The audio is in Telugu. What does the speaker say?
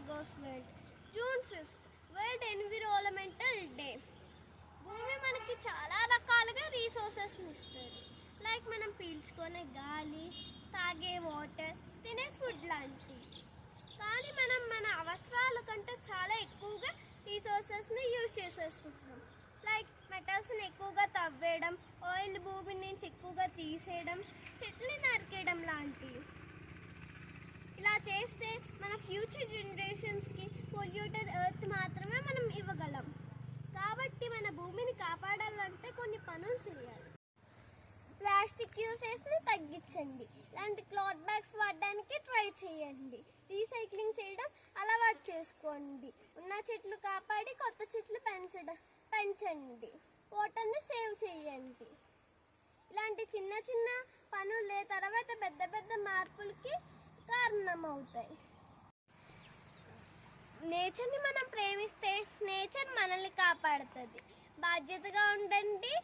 Biosphere. June 5th world environmental day. భూమి మనకి చాలా రకాలుగా రీసోర్సెస్ ఇస్తుంది. లైక్ మనం పీల్చుకునే గాలి, తాగే వాటర్, తినే ఫుడ్ లాంటివి. కానీ మనం మన అవసరాల కంటే చాలా ఎక్కువగా రీసోర్సెస్ని యూజ్ చేసేసుకుంటున్నాం. లైక్ మెటల్స్ని ఎక్కువగా తవ్వేయడం, ఆయిల్ భూమి నుంచి ఎక్కువగా తీసేయడం, చెట్లు నరికేయడం లాంటివి. ఇలా చేస్తే మన ఫ్యూచర్ జనరేషన్స్కి పొల్యూటెడ్ ఎర్త్ మాత్రమే మనం ఇవ్వగలం. కాబట్టి మన భూమిని కాపాడాలంటే కొన్ని పనులు చేయాలి. ప్లాస్టిక్ యూసేజ్ని తగ్గించండి. ఇలాంటి క్లాత్ బ్యాగ్స్ వాడడానికి ట్రై చేయండి. రీసైక్లింగ్ చేయడం అలవాటు చేసుకోండి. ఉన్న చెట్లు కాపాడి కొత్త చెట్లు పెంచండి. వాటర్ని సేవ్ చేయండి. ఇలాంటి చిన్న చిన్న పనులే తర్వాత పెద్ద పెద్ద మార్పులకి కారణమవుతాయి. నేచర్ని మనం ప్రేమిస్తే నేచర్ మనల్ని కాపాడుతుంది. బాధ్యతగా ఉండండి.